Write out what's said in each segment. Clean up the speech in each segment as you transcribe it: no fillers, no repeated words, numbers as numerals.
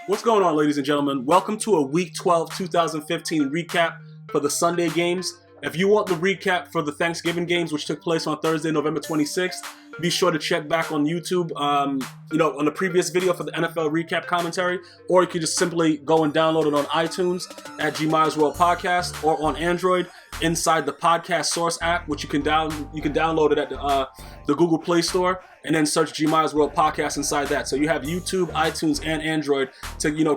What's going on, ladies and gentlemen? Welcome to a Week 12 2015 recap for the Sunday games. If you want the recap for the Thanksgiving games, which took place on Thursday, November 26th, be sure to check back on YouTube, on the previous video for the NFL recap commentary, or you can just simply go and download it on iTunes at GmiasWorld Podcast, or on Android inside the Podcast Source app, which you can download it at the Google Play Store, and then search GmiasWorld Podcast inside that. So you have YouTube, iTunes, and Android to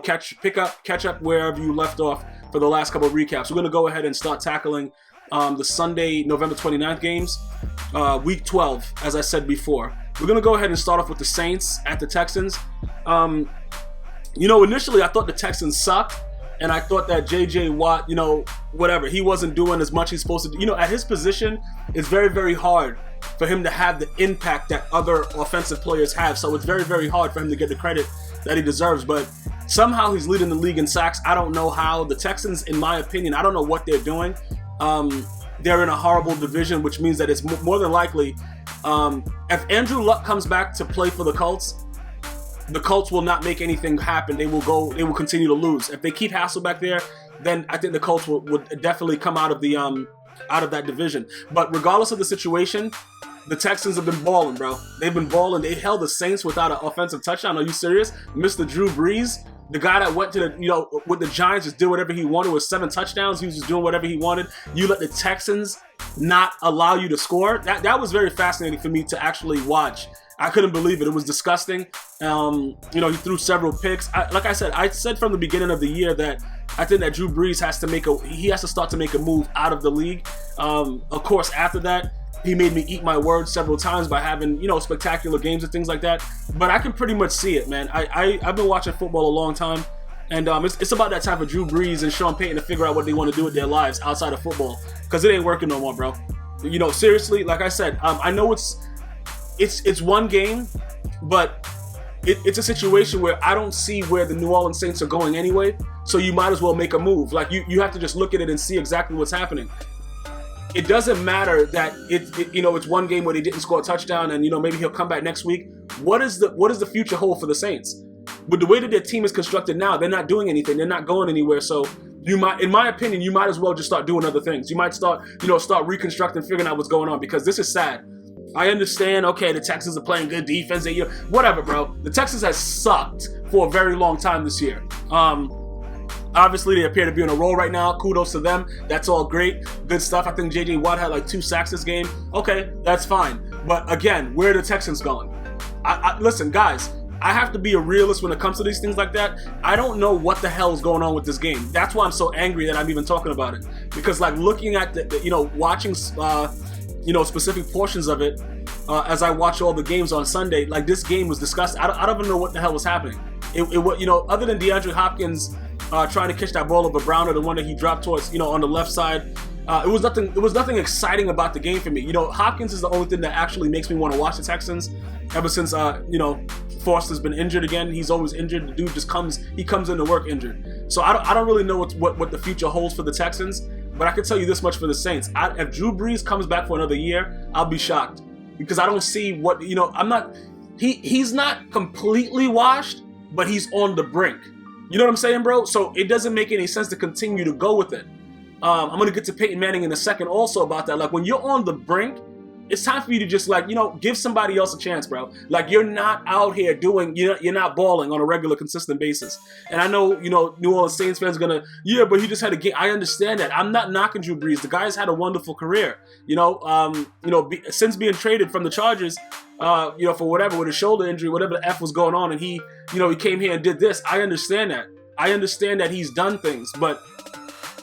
catch up wherever you left off for the last couple of recaps. We're going to go ahead and start tackling the Sunday, November 29th games, Week 12, as I said before. We're going to go ahead and start off with the Saints at the Texans. Initially I thought the Texans sucked, and I thought that J.J. Watt, he wasn't doing as much he's supposed to do. At his position, it's very, very hard for him to have the impact that other offensive players have. So it's very, very hard for him to get the credit that he deserves. But somehow he's leading the league in sacks. I don't know how. The Texans, in my opinion, I don't know what they're doing. They're in a horrible division, which means that it's more than likely, if Andrew Luck comes back to play for the Colts will not make anything happen. They will continue to lose. If they keep Hasselbeck there, then I think the Colts would definitely come out of that division. But regardless of the situation, the Texans have been balling, bro. They've been balling. They held the Saints without an offensive touchdown. Are you serious? Mr. Drew Brees, the guy that went to with the Giants, just did whatever he wanted with 7 touchdowns. He was just doing whatever he wanted. You let the Texans not allow you to score. That was very fascinating for me to actually watch. I couldn't believe it. It was disgusting. He threw several picks. I said from the beginning of the year that I think that Drew Brees has to start to make a move out of the league. Of course, after that, he made me eat my words several times by having, spectacular games and things like that. But I can pretty much see it, man. I've been watching football a long time, and it's about that time for Drew Brees and Sean Payton to figure out what they want to do with their lives outside of football, because it ain't working no more, bro. Seriously, like I said, I know it's one game, but it's a situation where I don't see where the New Orleans Saints are going anyway, so you might as well make a move. Like, you have to just look at it and see exactly what's happening. It doesn't matter that it's one game where they didn't score a touchdown, and maybe he'll come back next week. What is the future hold for the Saints? With the way that their team is constructed now, they're not doing anything. They're not going anywhere. So in my opinion, you might as well just start doing other things. You might start reconstructing, figuring out what's going on, because this is sad. I understand, okay, the Texans are playing good defense, whatever, bro. The Texans has sucked for a very long time this year. Obviously, they appear to be on a roll right now. Kudos to them. That's all great. Good stuff. I think J.J. Watt had like 2 sacks this game. Okay, that's fine. But again, where are the Texans going? Listen, guys, I have to be a realist when it comes to these things like that. I don't know what the hell is going on with this game. That's why I'm so angry that I'm even talking about it. Because looking at watching specific portions of it, as I watch all the games on Sunday, this game was disgusting. I don't even know what the hell was happening. Other than DeAndre Hopkins trying to catch that ball over Browner, the one that he dropped towards, on the left side, it was nothing exciting about the game for me. Hopkins is the only thing that actually makes me want to watch the Texans. Ever since Foster's been injured again, he's always injured. The dude just comes into work injured. So I don't really know what the future holds for the Texans. But I can tell you this much for the Saints. If Drew Brees comes back for another year, I'll be shocked. Because I don't see he's not completely washed, but he's on the brink. You know what I'm saying, bro? So it doesn't make any sense to continue to go with it. I'm going to get to Peyton Manning in a second also about that. When you're on the brink, it's time for you to just give somebody else a chance, bro. You're not out here you're not balling on a regular, consistent basis. And I know, New Orleans Saints fans are gonna, but he just had a game. I understand that. I'm not knocking Drew Brees. The guy's had a wonderful career. Since being traded from the Chargers, for whatever, with a shoulder injury, whatever the F was going on, and he came here and did this. I understand that. I understand that he's done things, but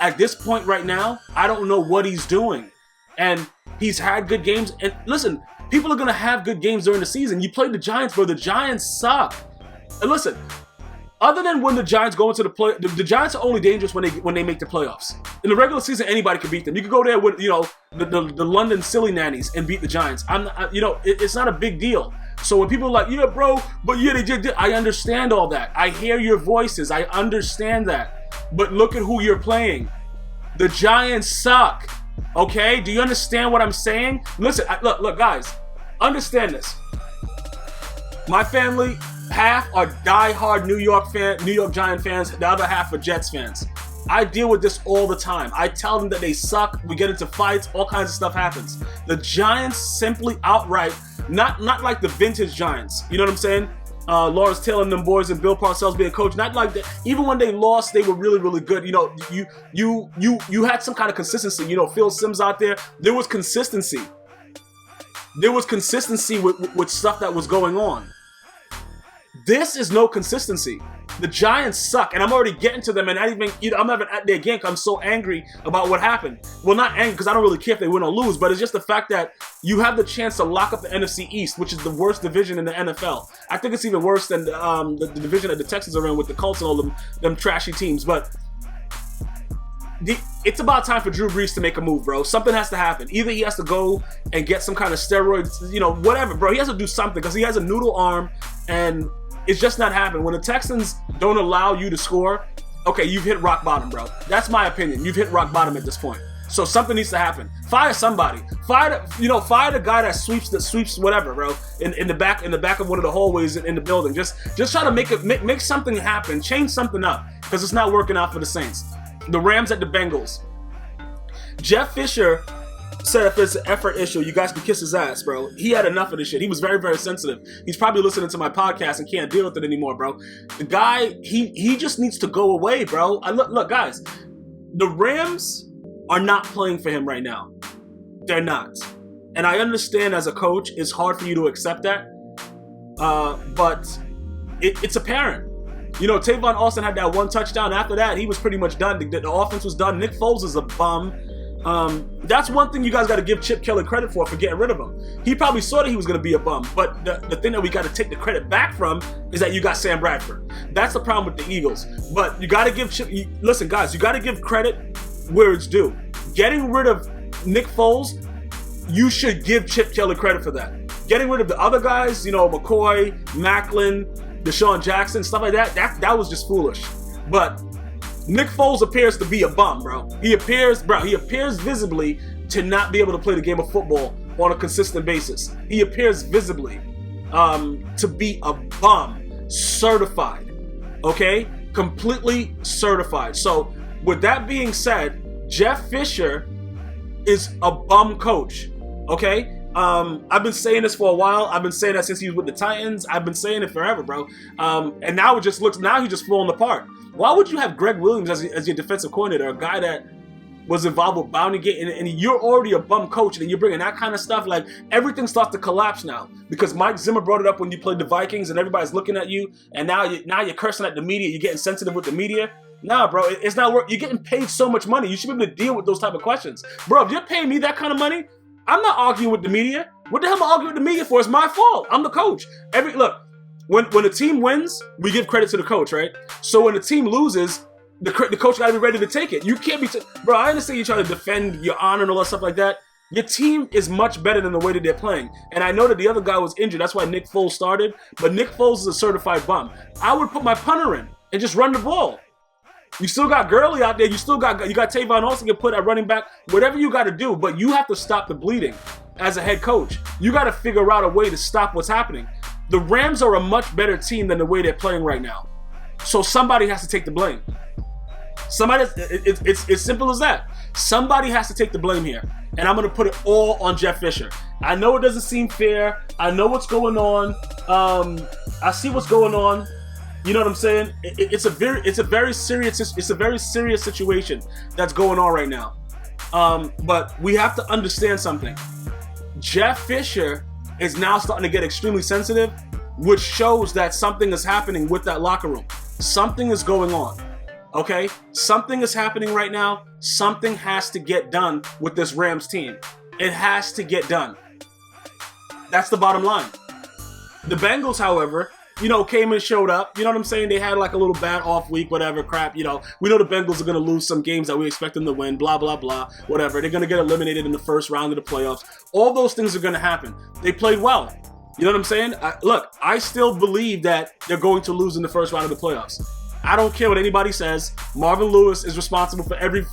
at this point right now, I don't know what he's doing. And he's had good games. And listen, people are going to have good games during the season. You played the Giants, bro. The Giants suck. And listen, other than when the Giants go into the play, the Giants are only dangerous when they make the playoffs. In the regular season, anybody can beat them. You could go there with, the London Silly Nannies and beat the Giants. It's not a big deal. So when people are like, bro, but they did. I understand all that. I hear your voices. I understand that. But look at who you're playing. The Giants suck. Okay? Do you understand what I'm saying? Listen, look, guys. Understand this. My family, Half are diehard New York Giant fans. The other half are Jets fans. I deal with this all the time. I tell them that they suck. We get into fights. All kinds of stuff happens. The Giants simply outright, not like the vintage Giants. You know what I'm saying? Lawrence Taylor and them boys and Bill Parcells being coach. Not like that. Even when they lost, they were really, really good. You know, you had some kind of consistency. You know, Phil Simms out there. There was consistency. There was consistency with stuff that was going on. This is no consistency. The Giants suck, and I'm already getting to them, and I'm not even at their game because I'm so angry about what happened. Well, not angry because I don't really care if they win or lose, but it's just the fact that you have the chance to lock up the NFC East, which is the worst division in the NFL. I think it's even worse than the division that the Texans are in with the Colts and all them trashy teams. But it's about time for Drew Brees to make a move, bro. Something has to happen. Either he has to go and get some kind of steroids, you know, whatever, bro. He has to do something because he has a noodle arm, and it's just not happening. When the Texans don't allow you to score, okay, you've hit rock bottom, bro. That's my opinion. You've hit rock bottom at this point. So something needs to happen. Fire somebody. Fire the guy that sweeps whatever, bro. In the back of one of the hallways in the building. Just try to make something happen. Change something up because it's not working out for the Saints. The Rams at the Bengals. Jeff Fisher said if it's an effort issue, you guys can kiss his ass, bro. He had enough of this shit. He was very, very sensitive. He's probably listening to my podcast and can't deal with it anymore, bro. The guy, he just needs to go away, bro. Look, guys, the Rams are not playing for him right now. They're not. And I understand as a coach, it's hard for you to accept that. But it's apparent. You know, Tavon Austin had that one touchdown. After that, he was pretty much done. The offense was done. Nick Foles is a bum. That's one thing you guys got to give Chip Kelly credit for getting rid of him. He probably saw that he was going to be a bum, but the thing that we got to take the credit back from is that you got Sam Bradford. That's the problem with the Eagles. But you got to give Chip. Listen, guys, you got to give credit where it's due. Getting rid of Nick Foles, you should give Chip Kelly credit for that. Getting rid of the other guys, you know, McCoy, Macklin, Deshaun Jackson, stuff like that was just foolish. But Nick Foles appears to be a bum, bro. He appears visibly to not be able to play the game of football on a consistent basis. He appears visibly to be a bum, certified, okay? Completely certified. So with that being said, Jeff Fisher is a bum coach, okay? I've been saying this for a while. I've been saying that since he was with the Titans. I've been saying it forever, bro. And now it just looks, now he's just falling apart. Why would you have Greg Williams as your defensive coordinator, a guy that was involved with Bounty Gate, and you're already a bum coach, and then you're bringing that kind of stuff? Like, everything starts to collapse now because Mike Zimmer brought it up when you played the Vikings, and everybody's looking at you, and now you're cursing at the media. You're getting sensitive with the media. Nah, bro, it's not work. You're getting paid so much money. You should be able to deal with those type of questions, bro. If you're paying me that kind of money, I'm not arguing with the media. What the hell am I arguing with the media for? It's my fault. I'm the coach. Look, when a team wins, we give credit to the coach, right? So when the team loses, the coach got to be ready to take it. You can't be, bro. I understand you try to defend your honor and all that stuff like that. Your team is much better than the way that they're playing. And I know that the other guy was injured. That's why Nick Foles started. But Nick Foles is a certified bum. I would put my punter in and just run the ball. You still got Gurley out there. You got Tavon Austin can put at running back. Whatever you got to do, but you have to stop the bleeding as a head coach. You got to figure out a way to stop what's happening. The Rams are a much better team than the way they're playing right now. So somebody has to take the blame. It's simple as that. Somebody has to take the blame here. And I'm going to put it all on Jeff Fisher. I know it doesn't seem fair. I know what's going on. I see what's going on. You know what I'm saying? It's a very serious situation that's going on right now. But we have to understand something. Jeff Fisher is now starting to get extremely sensitive, which shows that something is happening with that locker room. Something is going on. Okay? Something is happening right now. Something has to get done with this Rams team. It has to get done. That's the bottom line. The Bengals, however, came and showed up. You know what I'm saying? They had like a little bad off week, whatever crap. We know the Bengals are going to lose some games that we expect them to win, blah, blah, blah, whatever. They're going to get eliminated in the first round of the playoffs. All those things are going to happen. They played well. You know what I'm saying? I still believe that they're going to lose in the first round of the playoffs. I don't care what anybody says. Marvin Lewis is responsible for every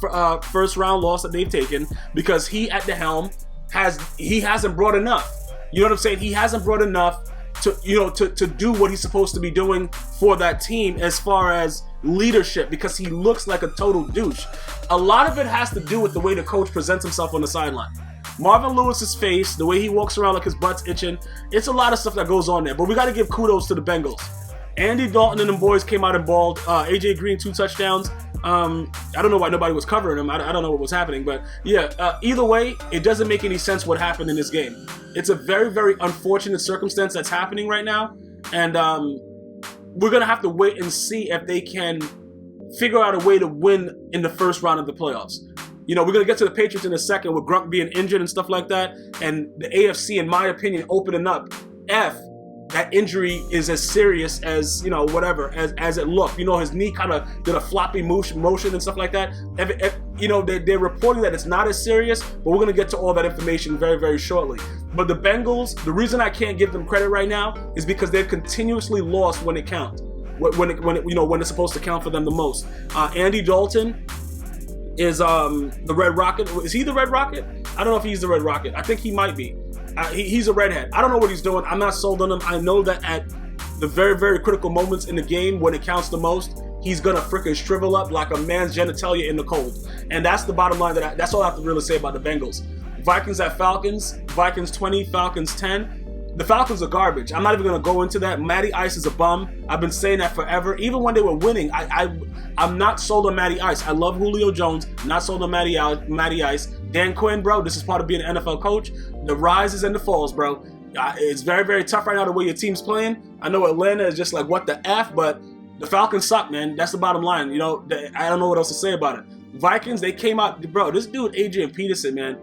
first round loss that they've taken because he at the helm hasn't brought enough. You know what I'm saying? He hasn't brought enough to do what he's supposed to be doing for that team as far as leadership, because he looks like a total douche. A lot of it has to do with the way the coach presents himself on the sideline. Marvin Lewis's face, the way he walks around like his butt's itching, it's a lot of stuff that goes on there. But we got to give kudos to the Bengals. Andy Dalton and them boys came out and balled. AJ Green, 2 touchdowns. I don't know why nobody was covering him. I don't know what was happening, but yeah, either way, it doesn't make any sense what happened in this game. It's a very, very unfortunate circumstance that's happening right now, and we're gonna have to wait and see if they can figure out a way to win in the first round of the playoffs. You know, we're gonna get to the Patriots in a second with Gronk being injured and stuff like that, and the AFC, in my opinion, opening up. That injury is as serious as, you know, whatever, as it looked. You know, his knee kind of did a floppy motion and stuff like that. You know, they're reporting that it's not as serious, but we're going to get to all that information very, very shortly. But the Bengals, the reason I can't give them credit right now is because they've continuously lost when it counts. When it's supposed to count for them the most. Andy Dalton is the Red Rocket. Is he the Red Rocket? I don't know if he's the Red Rocket. I think he might be. He's a redhead. I don't know what he's doing. I'm not sold on him. I know that at the very, very critical moments in the game, when it counts the most, he's gonna freaking shrivel up like a man's genitalia in the cold. And that's the bottom line. That's all I have to really say about the Bengals. Vikings at Falcons. Vikings 20, Falcons 10. The Falcons are garbage. I'm not even going to go into that. Matty Ice is a bum. I've been saying that forever. Even when they were winning, I'm not sold on Matty Ice. I love Julio Jones. Not sold on Matty Ice. Dan Quinn, bro, this is part of being an NFL coach. The rises and the falls, bro. It's very, very tough right now the way your team's playing. I know Atlanta is just like, what the F? But the Falcons suck, man. That's the bottom line. You know, I don't know what else to say about it. Vikings, they came out, bro, this dude, Adrian Peterson, man.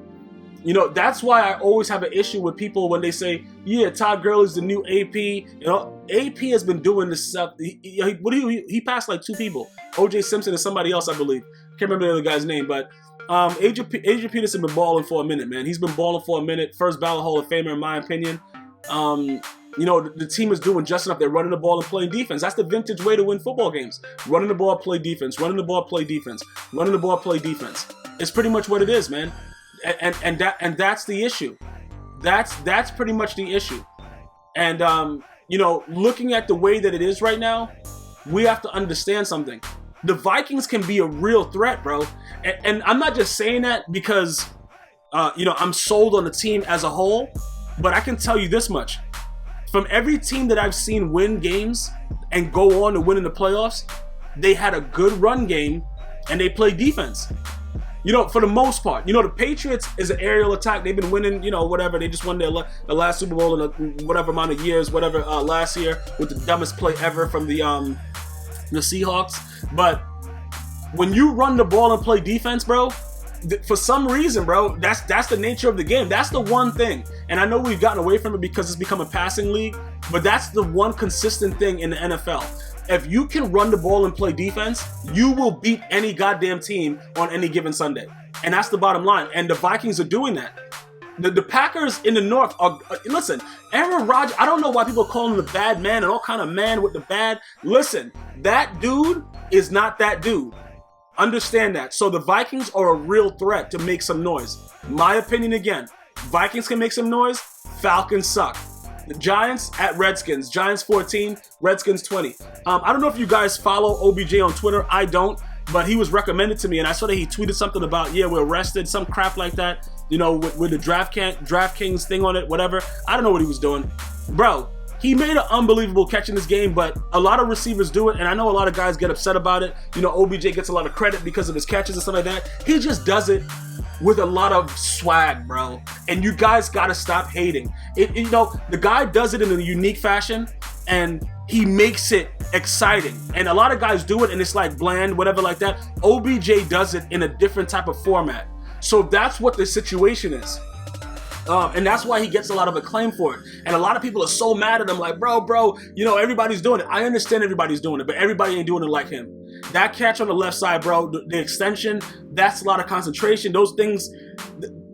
You know, that's why I always have an issue with people when they say, yeah, Todd Gurley's the new AP. You know, AP has been doing this stuff. He passed like 2 people. O.J. Simpson and somebody else, I believe. Can't remember the other guy's name, but Adrian Peterson been balling for a minute, man. He's been balling for a minute. First ballot Hall of Famer, in my opinion. You know, the team is doing just enough. They're running the ball and playing defense. That's the vintage way to win football games. Running the ball, play defense. Running the ball, play defense. Running the ball, play defense. It's pretty much what it is, man. And that's the issue. That's pretty much the issue. And you know, looking at the way that it is right now, we have to understand something. The Vikings can be a real threat, bro. And I'm not just saying that because you know, I'm sold on the team as a whole, but I can tell you this much. From every team that I've seen win games and go on to win in the playoffs, they had a good run game and they played defense. You know, for the most part. You know, the Patriots is an aerial attack. They've been winning, you know, whatever. They just won the last Super Bowl in whatever amount of years, whatever, last year with the dumbest play ever from the Seahawks. But when you run the ball and play defense, bro, for some reason, bro, that's the nature of the game. That's the one thing. And I know we've gotten away from it because it's become a passing league, but that's the one consistent thing in the NFL. If you can run the ball and play defense, you will beat any goddamn team on any given Sunday. And that's the bottom line. And the Vikings are doing that. The Packers in the North are, listen, Aaron Rodgers, I don't know why people call him the bad man and all kind of man with the bad. Listen, that dude is not that dude. Understand that. So the Vikings are a real threat to make some noise. My opinion again, Vikings can make some noise, Falcons suck. The Giants at Redskins. Giants 14, Redskins 20. I don't know if you guys follow OBJ on Twitter. I don't, but he was recommended to me, and I saw that he tweeted something about, yeah, we're arrested, some crap like that, you know, with the DraftKings thing on it, whatever. I don't know what he was doing. Bro, he made an unbelievable catch in this game, but a lot of receivers do it, and I know a lot of guys get upset about it. You know, OBJ gets a lot of credit because of his catches and stuff like that. He just does it with a lot of swag, bro. And you guys gotta stop hating. You know, the guy does it in a unique fashion, and he makes it exciting. And a lot of guys do it, and it's like bland, whatever like that. OBJ does it in a different type of format. So that's what the situation is. And that's why he gets a lot of acclaim for it. And a lot of people are so mad at him, like, bro, you know, everybody's doing it. I understand everybody's doing it, but everybody ain't doing it like him. That catch on the left side, bro, the extension, that's a lot of concentration. Those things,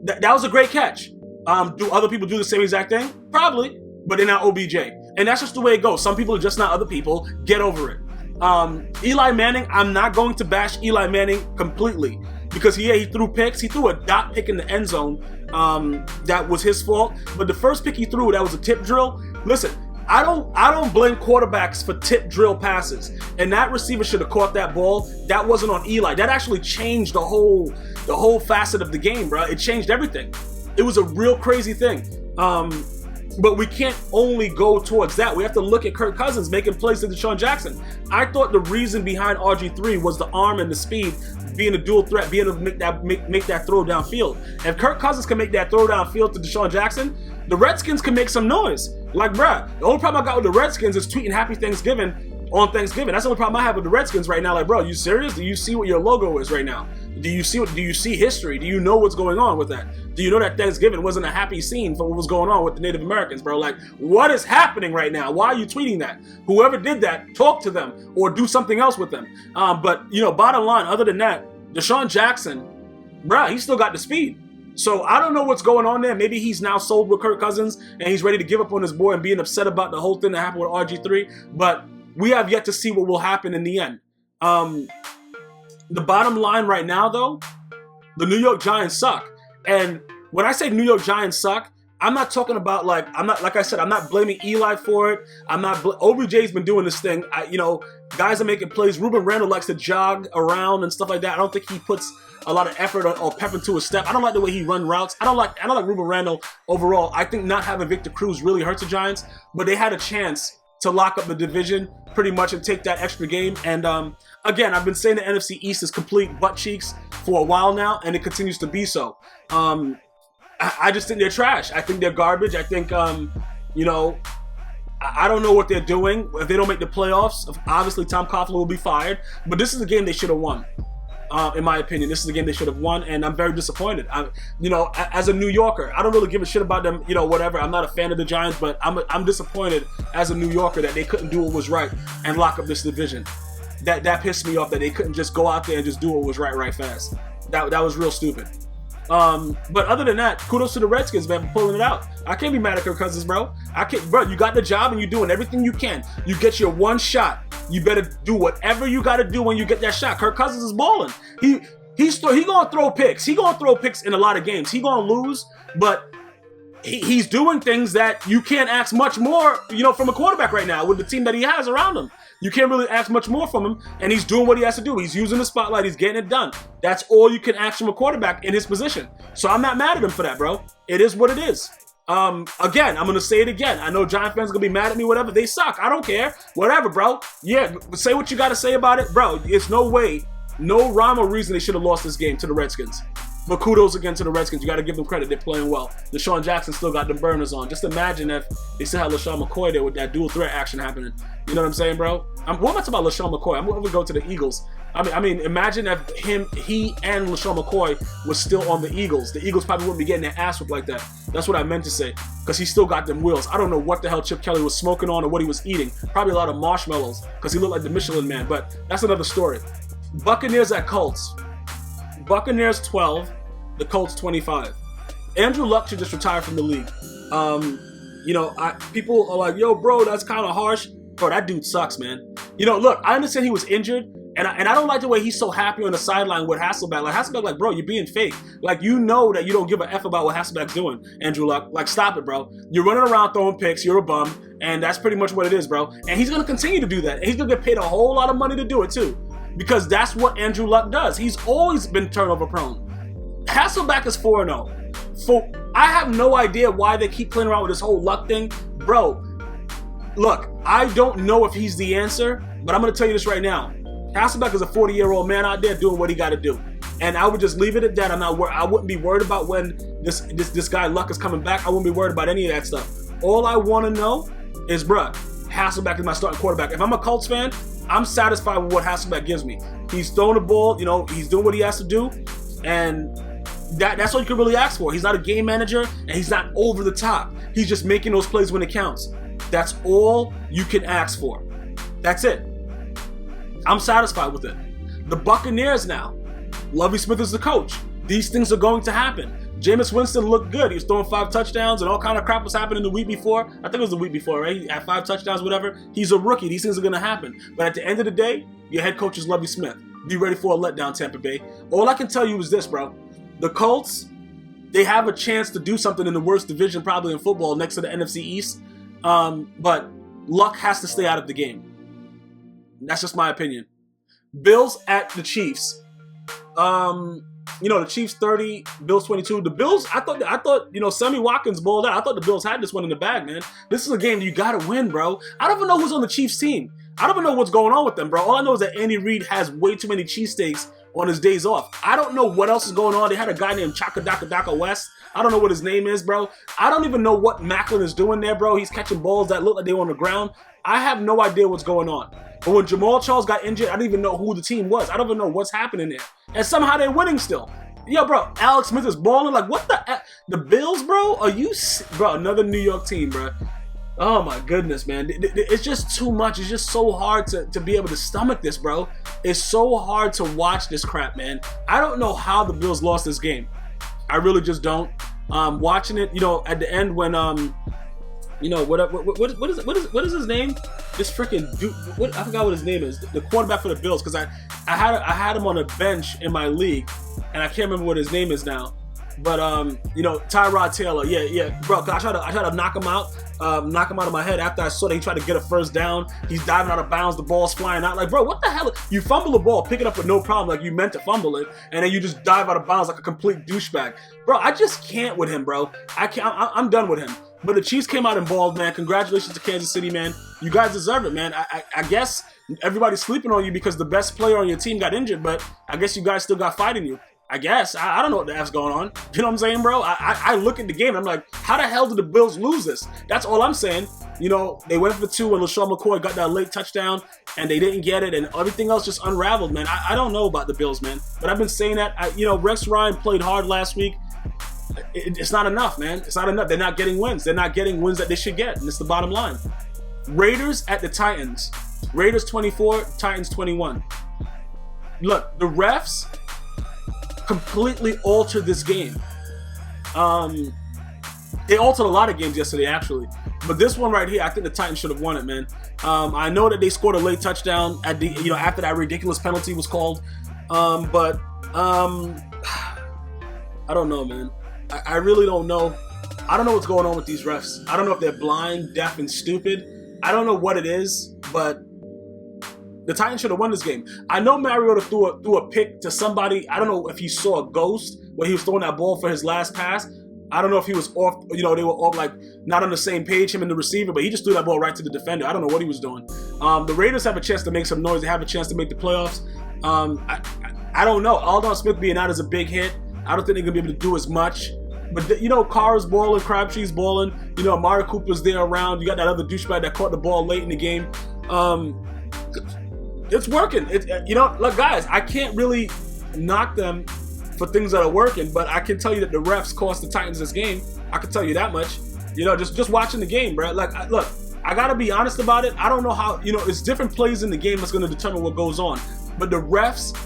that was a great catch. Do other people do the same exact thing? Probably, but they're not OBJ. And that's just the way it goes. Some people are just not other people. Get over it. Eli Manning, I'm not going to bash Eli Manning completely because he threw picks. He threw a dot pick in the end zone. That was his fault. But the first pick he threw, that was a tip drill. Listen, I don't blame quarterbacks for tip drill passes. And that receiver should have caught that ball. That wasn't on Eli. That actually changed the whole facet of the game, bro. It changed everything. It was a real crazy thing. But we can't only go towards that. We have to look at Kirk Cousins making plays to Deshaun Jackson. I thought the reason behind RG3 was the arm and the speed, being a dual threat, being able to make that throw downfield. If Kirk Cousins can make that throw downfield to Deshaun Jackson, the Redskins can make some noise. Like, bruh, the only problem I got with the Redskins is tweeting Happy Thanksgiving on Thanksgiving. That's the only problem I have with the Redskins right now. Like, bro, you serious? Do you see what your logo is right now? Do you see history? Do you know what's going on with that? Do you know that Thanksgiving wasn't a happy scene for what was going on with the Native Americans, bro? Like, what is happening right now? Why are you tweeting that? Whoever did that, talk to them or do something else with them. But, you know, bottom line, other than that, Deshaun Jackson, bruh, he still got the speed. So I don't know what's going on there. Maybe he's now sold with Kirk Cousins and he's ready to give up on his boy and being upset about the whole thing that happened with RG3. But we have yet to see what will happen in the end. The bottom line right now, though, the New York Giants suck. And when I say New York Giants suck, I'm not talking about like I'm not blaming Eli for it. OBJ's been doing this thing. Guys are making plays. Ruben Randle likes to jog around and stuff like that. I don't think he puts a lot of effort or pep into his step. I don't like the way he runs routes. I don't like Ruben Randle overall. I think not having Victor Cruz really hurts the Giants, but they had a chance to lock up the division pretty much and take that extra game. And again, I've been saying the NFC East is complete butt cheeks for a while now, and it continues to be so. I just think they're trash. I think they're garbage. I think, I don't know what they're doing. If they don't make the playoffs, obviously Tom Coughlin will be fired. But this is a game they should have won. In my opinion, this is a game they should have won, and I'm very disappointed. As a New Yorker, I don't really give a shit about them, whatever. I'm not a fan of the Giants, but I'm disappointed as a New Yorker that they couldn't do what was right and lock up this division. That pissed me off that they couldn't just go out there and just do what was right fast. That was real stupid. But other than that, kudos to the Redskins, man, for pulling it out. I can't be mad at Kirk Cousins, bro. You got the job and you're doing everything you can. You get your one shot. You better do whatever you got to do when you get that shot. Kirk Cousins is balling. He's gonna throw picks. He gonna throw picks in a lot of games. He gonna lose, but he's doing things that you can't ask much more, from a quarterback right now with the team that he has around him. You can't really ask much more from him, and he's doing what he has to do. He's using the spotlight. He's getting it done. That's all you can ask from a quarterback in his position. So I'm not mad at him for that, bro. It is what it is. Again, I'm going to say it again. I know Giant fans are going to be mad at me, whatever. They suck. I don't care. Whatever, bro. Yeah, say what you got to say about it. Bro, it's no way, no rhyme or reason they should have lost this game to the Redskins. But kudos again to the Redskins. You got to give them credit. They're playing well. Deshaun Jackson still got them burners on. Just imagine if they still had LaShawn McCoy there with that dual threat action happening. You know what I'm saying, bro? What am I talking about LaShawn McCoy? I'm going to go to the Eagles. I mean, imagine if he and LaShawn McCoy was still on the Eagles. The Eagles probably wouldn't be getting their ass whipped like that. That's what I meant to say. Because he still got them wheels. I don't know what the hell Chip Kelly was smoking on or what he was eating. Probably a lot of marshmallows. Because he looked like the Michelin Man. But that's another story. Buccaneers at Colts. Buccaneers 12. The Colts 25. Andrew Luck should just retire from the league. People are like, yo, bro, that's kind of harsh. Bro, that dude sucks, man. Look, I understand he was injured, and I don't like the way he's so happy on the sideline with Hasselbeck. Like, Hasselbeck, like, bro, you're being fake. Like, you know that you don't give a F about what Hasselbeck's doing, Andrew Luck. Like, stop it, bro. You're running around throwing picks. You're a bum, and that's pretty much what it is, bro. And he's going to continue to do that. And he's going to get paid a whole lot of money to do it, too, because that's what Andrew Luck does. He's always been turnover prone. Hasselbeck is 4-0. I have no idea why they keep playing around with this whole Luck thing. Bro, look, I don't know if he's the answer, but I'm going to tell you this right now. Hasselbeck is a 40-year-old man out there doing what he got to do. And I would just leave it at that. I wouldn't be worried about when this guy Luck is coming back. I wouldn't be worried about any of that stuff. All I want to know is, bruh, Hasselbeck is my starting quarterback. If I'm a Colts fan, I'm satisfied with what Hasselbeck gives me. He's throwing the ball, he's doing what he has to do, and that's all you can really ask for. He's not a game manager, and he's not over the top. He's just making those plays when it counts. That's all you can ask for. That's it. I'm satisfied with it. The Buccaneers now. Lovie Smith is the coach. These things are going to happen. Jameis Winston looked good. He was throwing 5 touchdowns, and all kind of crap was happening the week before. I think it was the week before, right? He had 5 touchdowns, whatever. He's a rookie. These things are going to happen. But at the end of the day, your head coach is Lovie Smith. Be ready for a letdown, Tampa Bay. All I can tell you is this, bro. The Colts, they have a chance to do something in the worst division probably in football next to the NFC East. But luck has to stay out of the game. That's just my opinion. Bills at the Chiefs. You know, the Chiefs 30, Bills 22. The Bills, I thought, you know, Sammy Watkins balled out. I thought the Bills had this one in the bag, man. This is a game you gotta win, bro. I don't even know who's on the Chiefs team. I don't even know what's going on with them, bro. All I know is that Andy Reid has way too many cheesesteaks on his days off. I don't know what else is going on. They had a guy named Chakadaka West. I don't know what his name is, bro. I don't even know what Macklin is doing there, bro. He's catching balls that look like they were on the ground. I have no idea what's going on. But when Jamal Charles got injured, I didn't even know who the team was. I don't even know what's happening there. And somehow they're winning still. Yo, bro, Alex Smith is balling. Like, what the Bills, bro? Are you, bro, another New York team, bro. Oh, my goodness, man. It's just too much. It's just so hard to be able to stomach this, bro. It's so hard to watch this crap, man. I don't know how the Bills lost this game. I really just don't. Watching it, you know, at the end when, you know, what is his name? This freaking dude, I forgot what his name is. The quarterback for the Bills, because I had him on a bench in my league, and I can't remember what his name is now. But you know, Tyrod Taylor, yeah, bro. I tried to knock him out of my head after I saw that he tried to get a first down. He's diving out of bounds, the ball's flying out. Like, bro, what the hell? You fumble the ball, pick it up with no problem, like you meant to fumble it, and then you just dive out of bounds like a complete douchebag, bro. I just can't with him, bro. I'm done with him. But the Chiefs came out and balled, man. Congratulations to Kansas City, man. You guys deserve it, man. I guess everybody's sleeping on you because the best player on your team got injured, but I guess you guys still got fight in you. I guess. I don't know what the F's going on. You know what I'm saying, bro? I look at the game and I'm like, how the hell did the Bills lose this? That's all I'm saying. You know, they went for two and LaShawn McCoy got that late touchdown and they didn't get it and everything else just unraveled, man. I don't know about the Bills, man. But I've been saying that. You know, Rex Ryan played hard last week. It's not enough, man. It's not enough. They're not getting wins. They're not getting wins that they should get. And it's the bottom line. Raiders at the Titans. Raiders 24, Titans 21. Look, the refs completely altered this game. They altered a lot of games yesterday, actually. But this one right here, I think the Titans should have won it, man. I know that they scored a late touchdown at the, you know, after that ridiculous penalty was called. But I don't know, man. I really don't know. I don't know what's going on with these refs. I don't know if they're blind, deaf, and stupid. I don't know what it is, but the Titans should have won this game. I know Mariota threw a pick to somebody. I don't know if he saw a ghost when he was throwing that ball for his last pass. I don't know if he was off, you know, they were all like not on the same page, him and the receiver, but he just threw that ball right to the defender. I don't know what he was doing. The Raiders have a chance to make some noise. They have a chance to make the playoffs. I don't know. Aldon Smith being out is a big hit. I don't think they're going to be able to do as much. But, you know, Carr's balling, Crabtree's balling. You know, Amari Cooper's there around. You got that other douchebag that caught the ball late in the game. It's working. You know, look, guys, I can't really knock them for things that are working, but I can tell you that the refs cost the Titans this game. I can tell you that much. You know, just watching the game, bro. Like, look, I got to be honest about it. I don't know how, you know, it's different plays in the game that's going to determine what goes on. But the refs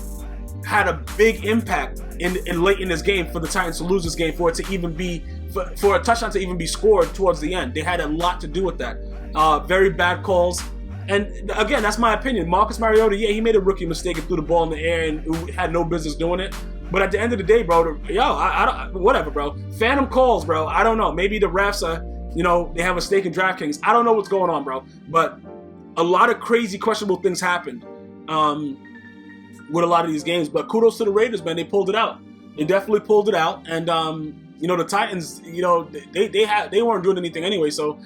had a big impact in late in this game for the Titans to lose this game, for it to even be, for a touchdown to even be scored towards the end. They had a lot to do with that. Very bad calls. And again, that's my opinion. Marcus Mariota, yeah, he made a rookie mistake and threw the ball in the air and had no business doing it. But at the end of the day, bro, I don't, whatever, bro. Phantom calls, bro. I don't know. Maybe the refs are, you know, they have a stake in DraftKings. I don't know what's going on, bro. But a lot of crazy, questionable things happened with a lot of these games. But kudos to the Raiders, man. They pulled it out. They definitely pulled it out. And you know, the Titans, you know, they weren't doing anything anyway. So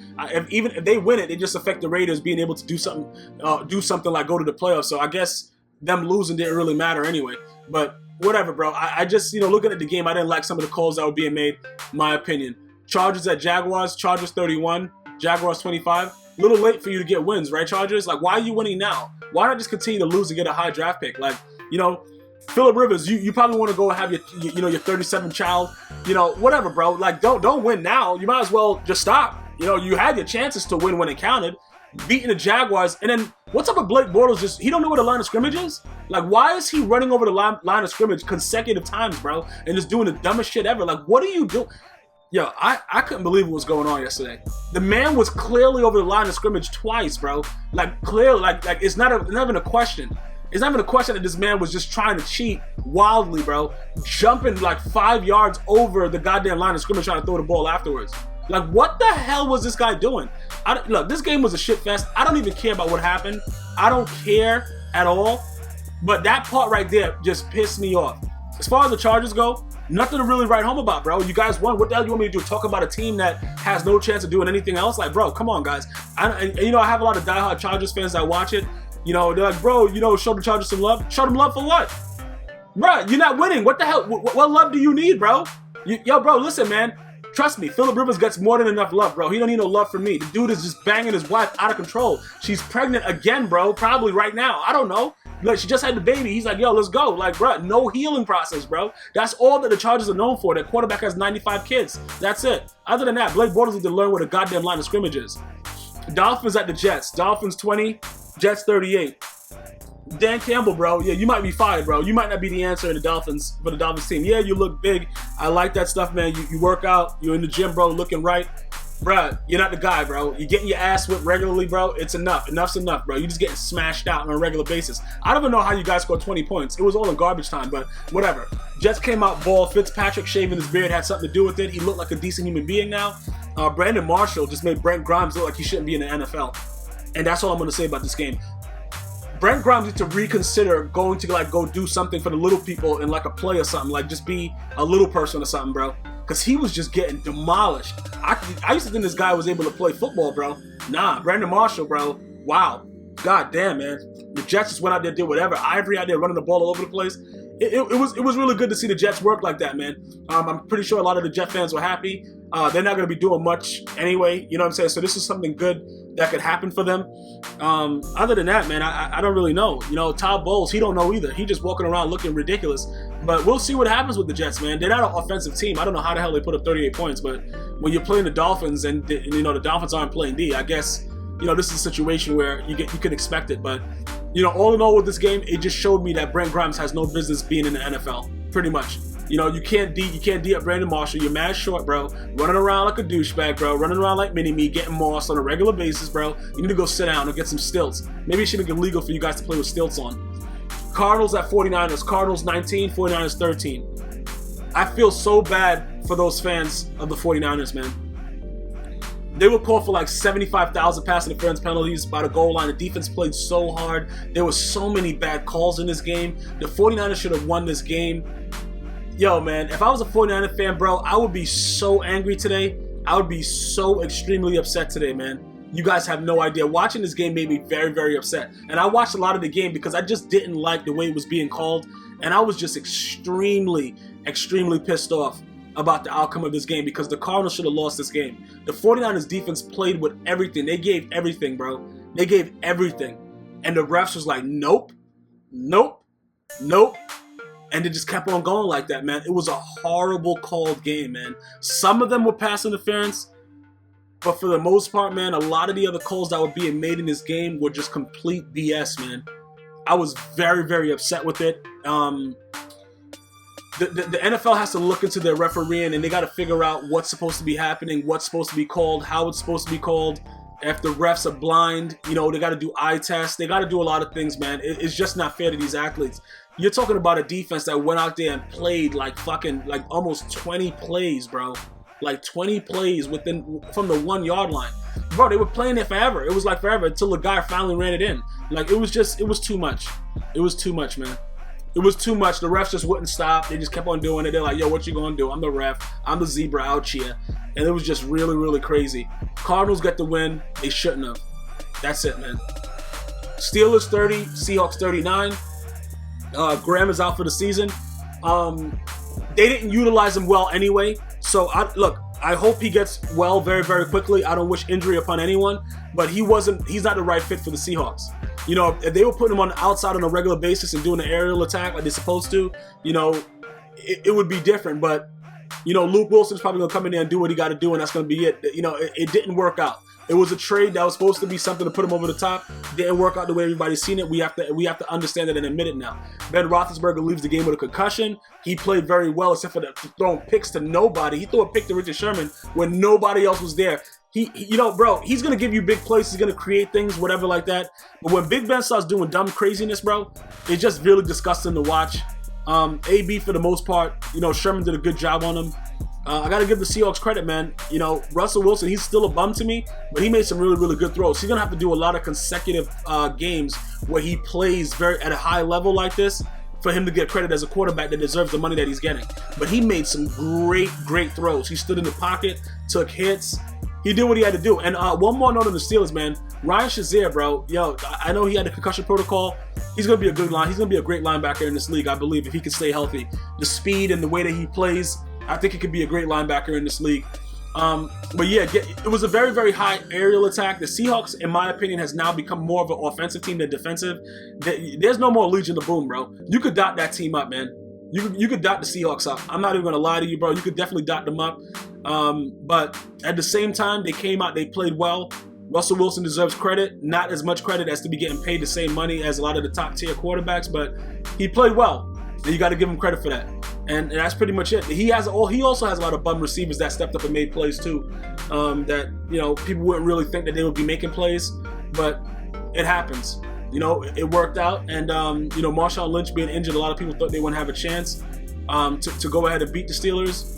even if they win it, they just affect the Raiders being able to do something like go to the playoffs. So I guess them losing didn't really matter anyway. But whatever, bro. I just, you know, looking at the game, I didn't like some of the calls that were being made. My opinion. Chargers at Jaguars. Chargers 31. Jaguars 25. A little late for you to get wins, right, Chargers? Like, why are you winning now? Why not just continue to lose and get a high draft pick? Like, you know, Phillip Rivers, you probably want to go and have your 37th child, you know, whatever, bro. Like, don't win now. You might as well just stop. You know, you had your chances to win when it counted, beating the Jaguars, and then what's up with Blake Bortles? He don't know where the line of scrimmage is? Like, why is he running over the line of scrimmage consecutive times, bro, and just doing the dumbest shit ever? Like, what are you doing? Yo, I couldn't believe what was going on yesterday. The man was clearly over the line of scrimmage twice, bro. Like, clearly, like it's not even a question. It's not even a question that this man was just trying to cheat wildly, bro. Jumping like 5 yards over the goddamn line of scrimmage trying to throw the ball afterwards. Like, what the hell was this guy doing? Look, this game was a shit fest. I don't even care about what happened. I don't care at all. But that part right there just pissed me off. As far as the Chargers go, nothing to really write home about, bro. You guys won. What the hell do you want me to do? Talk about a team that has no chance of doing anything else? Like, bro, come on, guys. You know, I have a lot of diehard Chargers fans that watch it. You know, they're like, bro, you know, show the Chargers some love. Show them love for what? Bro, you're not winning. What the hell? What love do you need, bro? Yo, bro, listen, man. Trust me, Phillip Rivers gets more than enough love, bro. He don't need no love from me. The dude is just banging his wife out of control. She's pregnant again, bro. Probably right now. I don't know. Like, she just had the baby. He's like, yo, let's go. Like, bro, no healing process, bro. That's all that the Chargers are known for. Their quarterback has 95 kids. That's it. Other than that, Blake Bortles need to learn where the goddamn line of scrimmage is. Dolphins at the Jets. Dolphins 20, Jets 38. Dan Campbell, bro. Yeah, you might be fired, bro. You might not be the answer in the Dolphins for the Dolphins team. Yeah, you look big. I like that stuff, man. You work out. You're in the gym, bro, looking right. Bruh, you're not the guy, bro. You're getting your ass whipped regularly, bro. It's enough. Enough's enough, bro. You're just getting smashed out on a regular basis. I don't even know how you guys scored 20 points. It was all in garbage time, but whatever. Jets came out ball. Fitzpatrick shaving his beard had something to do with it. He looked like a decent human being now. Brandon Marshall just made Brent Grimes look like he shouldn't be in the NFL. And that's all I'm going to say about this game. Brent Grimes needs to reconsider going to like go do something for the little people in like a play or something. Like just be a little person or something, bro. Because he was just getting demolished. I used to think this guy was able to play football, bro. Nah, Brandon Marshall, bro. Wow. God damn, man. The Jets just went out there, did whatever. Ivory out there running the ball all over the place. It was really good to see the Jets work like that, man. I'm pretty sure a lot of the Jet fans were happy. They're not going to be doing much anyway, you know what I'm saying? So this is something good that could happen for them. Other than that, man, I don't really know. You know, Todd Bowles, he don't know either. He just walking around looking ridiculous. But we'll see what happens with the Jets, man. They're not an offensive team. I don't know how the hell they put up 38 points, but when you're playing the Dolphins and you know the Dolphins aren't playing D, I guess, you know, this is a situation where you could expect it. But, you know, all in all with this game, it just showed me that Brent Grimes has no business being in the NFL, pretty much. You know, you can't D up Brandon Marshall. You're mad short, bro. Running around like a douchebag, bro. Running around like mini-me, getting mossed on a regular basis, bro. You need to go sit down and get some stilts. Maybe it should make it legal for you guys to play with stilts on. Cardinals at 49ers. Cardinals 19, 49ers 13. I feel so bad for those fans of the 49ers, man. They were called for like 75,000 pass interference penalties by the goal line. The defense played so hard. There were so many bad calls in this game. The 49ers should have won this game. Yo, man, if I was a 49er fan, bro, I would be so angry today. I would be so extremely upset today, man. You guys have no idea. Watching this game made me very, very upset. And I watched a lot of the game because I just didn't like the way it was being called. And I was just extremely, extremely pissed off about the outcome of this game because the Cardinals should have lost this game. The 49ers defense played with everything. They gave everything, bro. They gave everything. And the refs was like, nope, nope, nope. And it just kept on going like that, man. It was a horrible called game, man. Some of them were pass interference, but for the most part, man, a lot of the other calls that were being made in this game were just complete BS, man. I was very, very upset with it. The NFL has to look into their refereeing, and they got to figure out what's supposed to be happening, what's supposed to be called, how it's supposed to be called. If the refs are blind, you know, they got to do eye tests. They got to do a lot of things, man. It's just not fair to these athletes. You're talking about a defense that went out there and played like fucking, like almost 20 plays, bro. Like 20 plays from the 1 yard line. Bro, they were playing it forever. It was like forever until the guy finally ran it in. Like, it was too much. It was too much, man. It was too much. The refs just wouldn't stop. They just kept on doing it. They're like, yo, what you gonna do? I'm the ref. I'm the zebra out here. And it was just really, really crazy. Cardinals get the win. They shouldn't have. That's it, man. Steelers 30, Seahawks 39. Graham is out for the season. They didn't utilize him well anyway. So, I hope he gets well very, very quickly. I don't wish injury upon anyone. But he's not the right fit for the Seahawks. You know, if they were putting him on the outside on a regular basis and doing an aerial attack like they're supposed to, you know, it would be different. But, you know, Luke Wilson's probably going to come in there and do what he got to do, and that's going to be it. You know, it didn't work out. It was a trade that was supposed to be something to put him over the top. Didn't work out the way everybody's seen it. We have to understand it and admit it now. Ben Roethlisberger leaves the game with a concussion. He played very well, except for throwing picks to nobody. He threw a pick to Richard Sherman when nobody else was there. You know, bro, he's going to give you big plays. He's going to create things, whatever like that. But when Big Ben starts doing dumb craziness, bro, it's just really disgusting to watch. AB, for the most part, you know, Sherman did a good job on him. I got to give the Seahawks credit, man. You know, Russell Wilson, he's still a bum to me, but he made some really, really good throws. He's going to have to do a lot of consecutive games where he plays at a high level like this for him to get credit as a quarterback that deserves the money that he's getting. But he made some great, great throws. He stood in the pocket, took hits. He did what he had to do. And one more note on the Steelers, man. Ryan Shazier, bro. Yo, I know he had a concussion protocol. He's going to be a good line. He's going to be a great linebacker in this league, I believe, if he can stay healthy. The speed and the way that he plays, I think he could be a great linebacker in this league. But yeah, it was a very, very high aerial attack. The Seahawks, in my opinion, has now become more of an offensive team than defensive. There's no more Legion of Boom, bro. You could dot that team up, man. You could dot the Seahawks up. I'm not even going to lie to you, bro. You could definitely dot them up. But at the same time, they came out, they played well. Russell Wilson deserves credit. Not as much credit as to be getting paid the same money as a lot of the top tier quarterbacks, but he played well. And you got to give him credit for that. And that's pretty much it. He also has a lot of bum receivers that stepped up and made plays too. That, you know, people wouldn't really think that they would be making plays, but it happens. You know, it worked out. And, you know, Marshawn Lynch being injured, a lot of people thought they wouldn't have a chance to go ahead and beat the Steelers.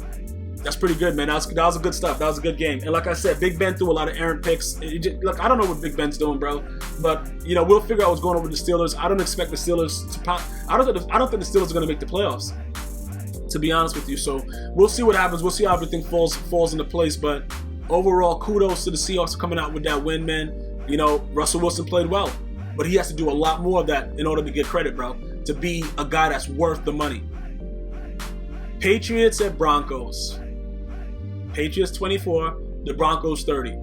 That's pretty good, man. That was a good stuff. That was a good game. And like I said, Big Ben threw a lot of errant picks. Look, I don't know what Big Ben's doing, bro. But, you know, we'll figure out what's going on with the Steelers. I don't expect the Steelers to pop. I don't think the Steelers are going to make the playoffs, to be honest with you. So we'll see what happens. We'll see how everything falls into place. But overall, kudos to the Seahawks for coming out with that win, man. You know, Russell Wilson played well, but he has to do a lot more of that in order to get credit, bro, to be a guy that's worth the money. Patriots at Broncos. Patriots 24, the Broncos 30.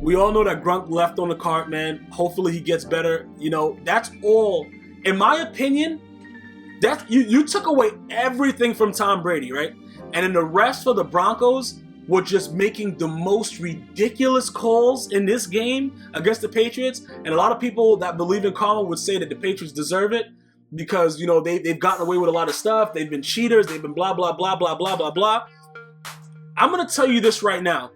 We all know that Gronk left on the cart, man. Hopefully he gets better. You know, that's all. In my opinion, that you took away everything from Tom Brady, right? And then the rest for the Broncos were just making the most ridiculous calls in this game against the Patriots. And a lot of people that believe in karma would say that the Patriots deserve it because, you know, they've gotten away with a lot of stuff. They've been cheaters. They've been blah, blah, blah, blah, blah, blah, blah. I'm going to tell you this right now.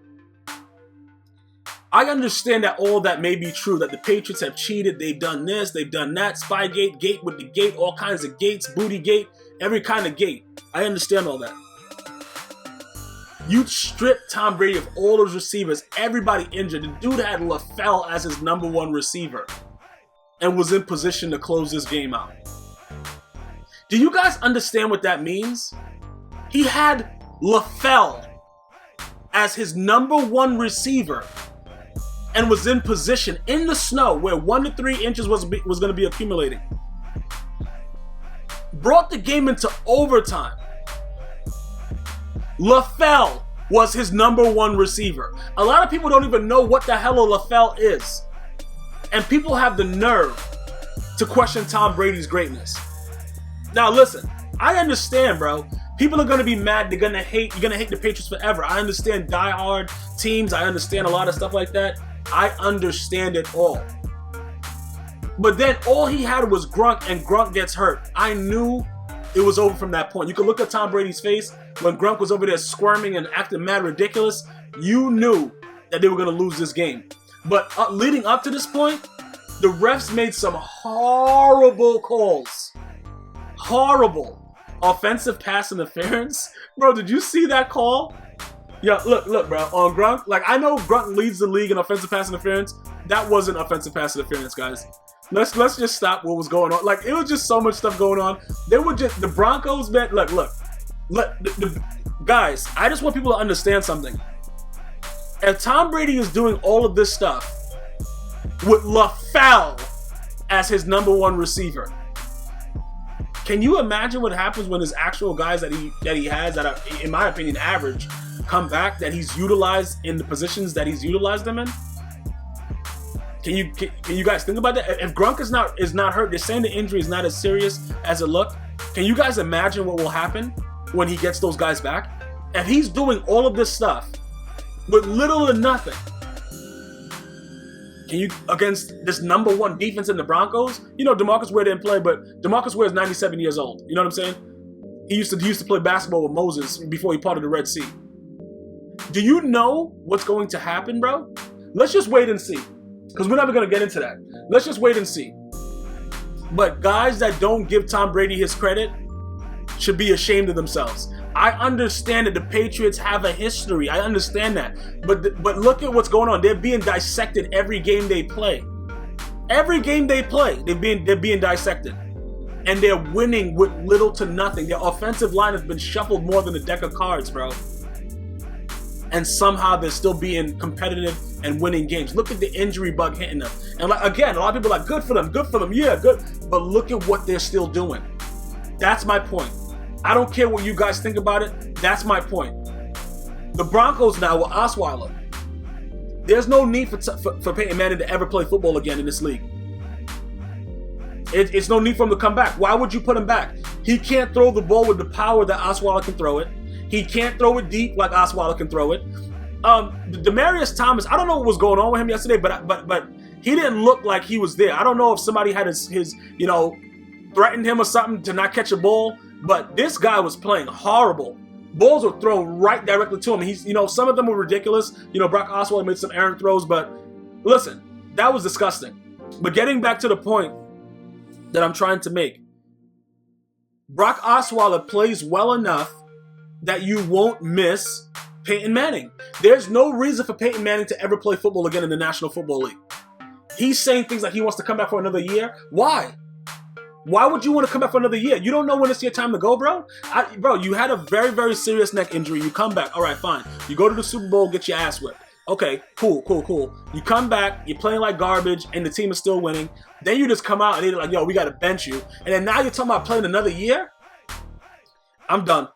I understand that all that may be true, that the Patriots have cheated, they've done this, they've done that, Spygate, gate with the gate, all kinds of gates, booty gate, every kind of gate. I understand all that. You stripped Tom Brady of all those receivers, everybody injured. The dude had LaFell as his number one receiver and was in position to close this game out. Do you guys understand what that means? He had LaFell as his number one receiver and was in position in the snow where 1 to 3 inches was going to be accumulating. Brought the game into overtime. LaFell was his number one receiver. A lot of people don't even know what the hell a LaFell is. And people have the nerve to question Tom Brady's greatness. Now listen, I understand, bro. People are going to be mad. You're going to hate the Patriots forever. I understand diehard teams. I understand a lot of stuff like that. I understand it all. But then all he had was Gronk, and Gronk gets hurt. I knew it was over from that point. You could look at Tom Brady's face when Gronk was over there squirming and acting mad ridiculous. You knew that they were going to lose this game. But leading up to this point, the refs made some horrible calls. Horrible. Offensive pass interference. Bro, did you see that call? Yeah, look, bro. On Gronk, like, I know Gronk leads the league in offensive pass interference. That wasn't offensive pass interference, guys. Let's just stop what was going on. Like, it was just so much stuff going on. They were just, the Broncos, man, look. Guys, I just want people to understand something. If Tom Brady is doing all of this stuff with LaFell as his number one receiver, can you imagine what happens when his actual guys that he has that are, in my opinion, average, come back, that he's utilized in the positions that he's utilized them in? Can you guys think about that? If Gronk is not hurt, they're saying the injury is not as serious as it looked. Can you guys imagine what will happen when he gets those guys back? If he's doing all of this stuff with little or nothing, can you, against this number one defense in the Broncos? You know, DeMarcus Ware didn't play, but DeMarcus Ware is 97 years old. You know what I'm saying? He used to play basketball with Moses before he parted the Red Sea. Do you know what's going to happen, bro? Let's just wait and see. Because we're never going to get into that. Let's just wait and see. But guys that don't give Tom Brady his credit should be ashamed of themselves. I understand that the Patriots have a history. I understand that. But look at what's going on. They're being dissected every game they play. Every game they play, they're being dissected. And they're winning with little to nothing. Their offensive line has been shuffled more than a deck of cards, bro. And somehow they're still being competitive and winning games. Look at the injury bug hitting them. And like, again, a lot of people are like, good for them, yeah, good. But look at what they're still doing. That's my point. I don't care what you guys think about it. That's my point. The Broncos now with Osweiler. There's no need for Peyton Manning to ever play football again in this league. It's no need for him to come back. Why would you put him back? He can't throw the ball with the power that Osweiler can throw it. He can't throw it deep like Osweiler can throw it. Demaryius Thomas, I don't know what was going on with him yesterday, but he didn't look like he was there. I don't know if somebody had his threatened him or something to not catch a ball, but this guy was playing horrible. Balls were thrown right directly to him. He's, some of them were ridiculous. Brock Osweiler made some errant throws, but listen, that was disgusting. But getting back to the point that I'm trying to make, Brock Osweiler plays well enough that you won't miss Peyton Manning. There's no reason for Peyton Manning to ever play football again in the National Football League. He's saying things like he wants to come back for another year. Why? Why would you want to come back for another year? You don't know when it's your time to go, bro? Bro, you had a very, very serious neck injury. You come back. All right, fine. You go to the Super Bowl, get your ass whipped. Okay, cool. You come back, you're playing like garbage, and the team is still winning. Then you just come out and they're like, yo, we got to bench you. And then now you're talking about playing another year? I'm done.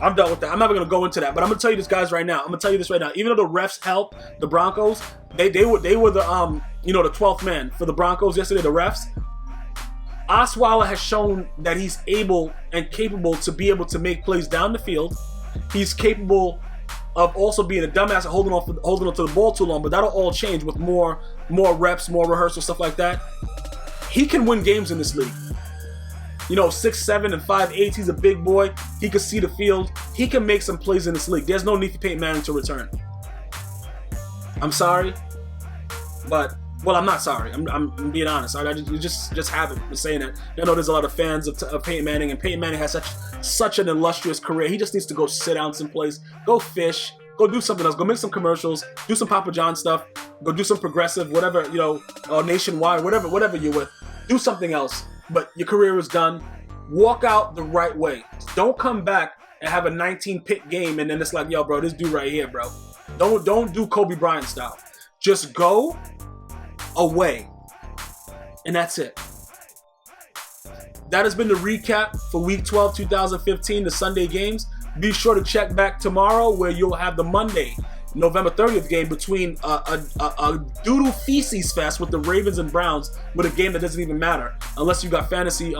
I'm done with that. I'm never going to go into that. But I'm going to tell you this, guys, right now. I'm going to tell you this right now. Even though the refs helped the Broncos, they were the, the 12th man for the Broncos yesterday, the refs. Osweiler has shown that he's able and capable to be able to make plays down the field. He's capable of also being a dumbass and holding on to the ball too long, but that'll all change with more reps, more rehearsal, stuff like that. He can win games in this league. 6'7" and 5'8". He's a big boy. He can see the field. He can make some plays in this league. There's no need for Peyton Manning to return. I'm sorry, but I'm not sorry. I'm being honest. I just haven't been saying that. I know there's a lot of fans of Peyton Manning, and Peyton Manning has such an illustrious career. He just needs to go sit down someplace, go fish, go do something else, go make some commercials, do some Papa John stuff, go do some progressive, whatever, nationwide, whatever you're with. Do something else. But your career is done. Walk out the right way. Don't come back and have a 19-pick game and then it's like, yo, bro, this dude right here, bro. Don't do Kobe Bryant style. Just go away. And that's it. That has been the recap for Week 12, 2015, the Sunday games. Be sure to check back tomorrow where you'll have the Monday, November 30th game between a doodle feces fest with the Ravens and Browns with a game that doesn't even matter unless you got fantasy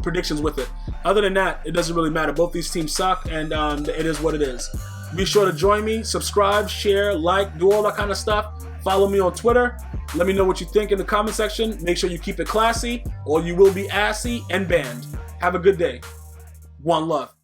predictions with it. Other than that, it doesn't really matter. Both these teams suck, and it is what it is. Be sure to join me, subscribe, share, like, do all that kind of stuff. Follow me on Twitter. Let me know what you think in the comment section. Make sure you keep it classy or you will be assy and banned. Have a good day. One love.